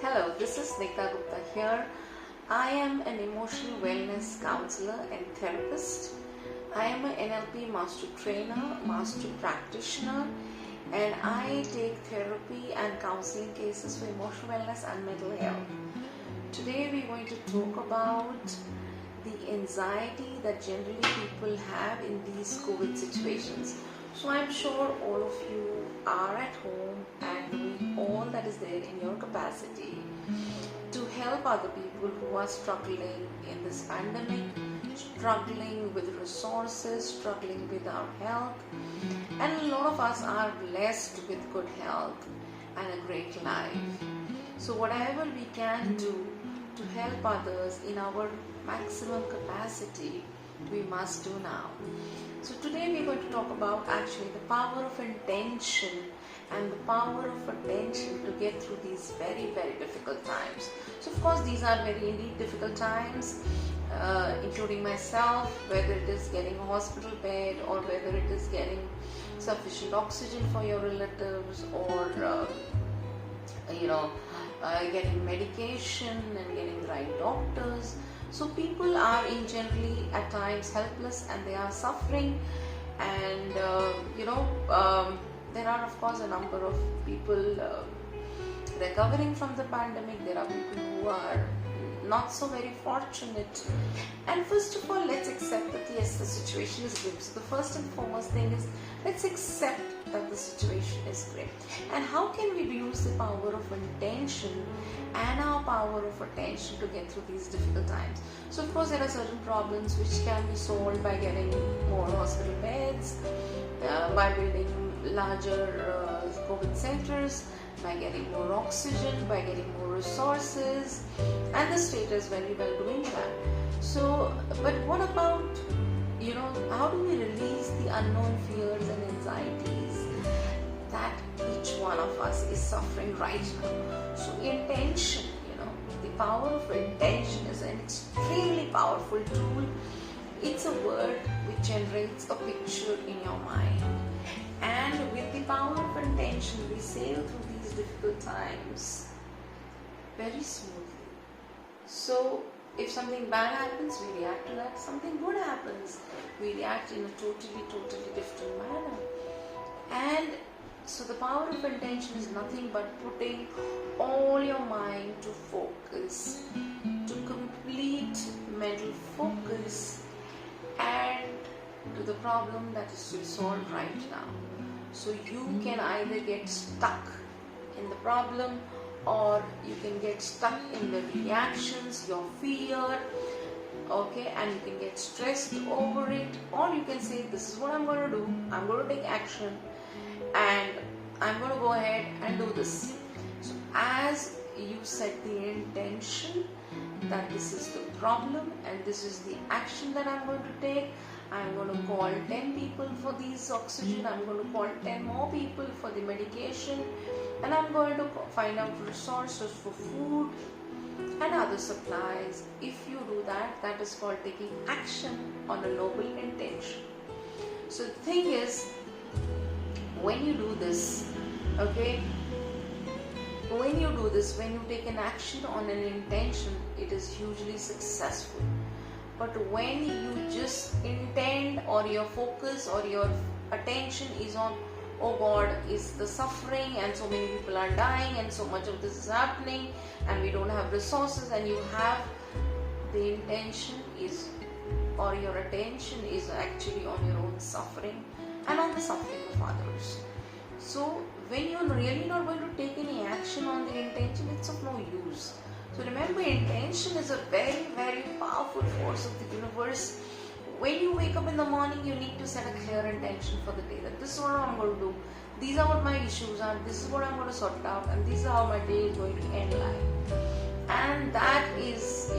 Hello, this is 𝗦H𝗶𝗴𝗱𝗵 here. I am an emotional wellness counselor and therapist. I am an NLP master trainer, master practitioner, and I take therapy and counseling cases for emotional wellness and mental health. Today we are going to talk about the anxiety that generally people have in these COVID situations. So I'm sure all of you are at home and doing all that is there in your capacity to help other people who are struggling in this pandemic, struggling with resources, struggling with our health. And a lot of us are blessed with good health and a great life. So whatever we can do to help others in our maximum capacity, we must do now. So today we are going to talk about actually the power of intention and the power of attention to get through these very, very difficult times. So of course these are very indeed difficult times, including myself, whether it is getting a hospital bed or whether it is getting sufficient oxygen for your relatives or getting medication and getting the right doctors. So people are in generally at times helpless and they are suffering, and there are of course a number of people recovering from the pandemic. There are people who are not so very fortunate, and first of all, let's accept that yes, the situation is grim. So the first and foremost thing is, let's accept that the situation is grim. And how can we use the power of intention and our power of attention to get through these difficult times? So of course there are certain problems which can be solved by getting more hospital beds, by building larger COVID centers, by getting more oxygen, by getting more resources, and the state is very well doing that. So, but what about, how do we release the unknown fears and anxieties that each one of us is suffering right now? So intention, the power of intention is an extremely powerful tool. It's a word which generates a picture in your mind. And with the power of intention, we sail through these difficult times very smoothly. So if something bad happens, we react to that. Something good happens, we react in a totally different manner. And so the power of intention is nothing but putting all your mind to focus, to complete mental focus, and to the problem that is to be solved right now. So you can either get stuck in the problem, or you can get stuck in the reactions, your fear, and you can get stressed over it, or you can say, this is what I'm going to do, I'm going to take action, and I'm going to go ahead and do this. So as you set the intention that this is the problem and this is the action that I'm going to take, I'm going to call 10 people for these oxygen, I'm going to call 10 more people for the medication, and I'm going to find out resources for food and other supplies. If you do that, that is called taking action on a noble intention. So the thing is, when you do this, when you take an action on an intention, it is hugely successful. But when you just intend, or your focus or your attention is on, oh God, is the suffering and so many people are dying and so much of this is happening and we don't have resources, and you have the intention is, or your attention is actually on your own suffering and on the suffering of others. So when you're really not going to take any action on the intention, it's of no use. So remember, intention is a very, very powerful force of the universe. When you wake up in the morning, you need to set a clear intention for the day, that this is what I'm going to do, these are what my issues are, this is what I'm going to sort out, and this is how my day is going to end like. And that is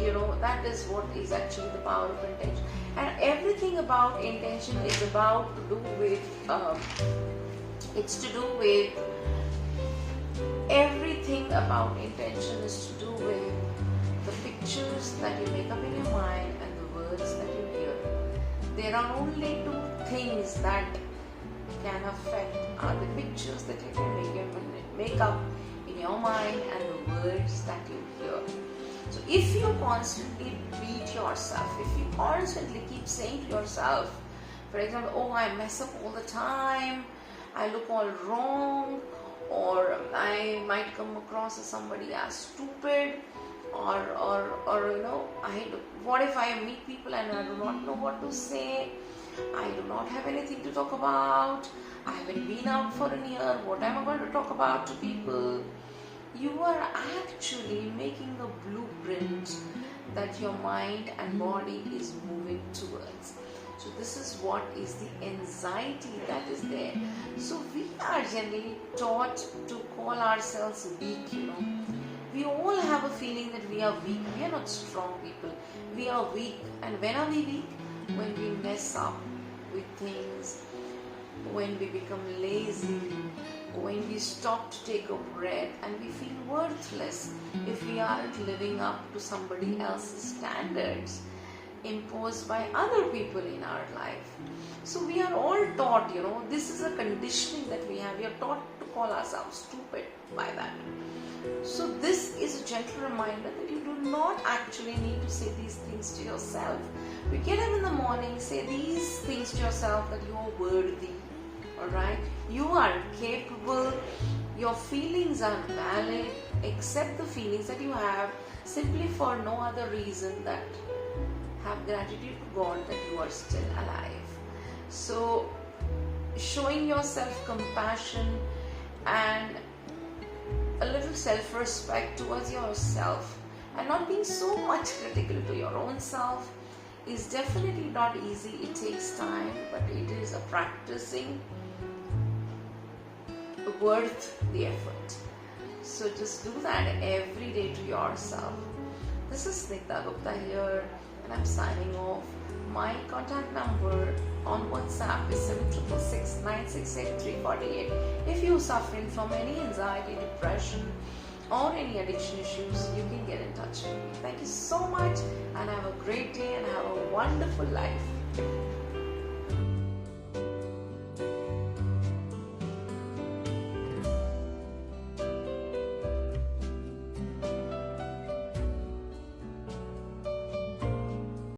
what is actually the power of intention. And everything about intention is about to do with, everything about intention is to do with the pictures that you make up in your mind and the words that you hear. There are only two things that can affect, are the pictures that you can make up in between your mind and the words that you hear. So if you constantly beat yourself, if you constantly keep saying to yourself, for example, oh, I mess up all the time, I look all wrong, or I might come across as somebody as stupid, or what if I meet people and I do not know what to say, I do not have anything to talk about, I haven't been out for a year, what am I going to talk about to people? You are actually making a blueprint that your mind and body is moving towards. So this is what is the anxiety that is there. So we are generally taught to call ourselves weak, We all have a feeling that we are weak. We are not strong people. We are weak. And when are we weak? When we mess up with things, when we become lazy, when we stop to take a breath, and we feel worthless if we aren't living up to somebody else's standards imposed by other people in our life. So we are all taught, this is a conditioning that we have. We are taught to call ourselves stupid by that. So this is a gentle reminder that you do not actually need to say these things to yourself. You get up in the morning, say these things to yourself, that you are worthy, alright? You are capable, your feelings are valid, accept the feelings that you have simply for no other reason that have gratitude to God that you are still alive. So showing yourself compassion and a little self-respect towards yourself and not being so much critical to your own self is definitely not easy. It takes time, but it is a practicing worth the effort. So just do that every day to yourself. This is 𝗦İH Gupta here, and I'm signing off. My contact number on WhatsApp is 7666968 If you're suffering from any anxiety, depression, or any addiction issues, you can get in touch with me. Thank you so much, and have a great day and have a wonderful life.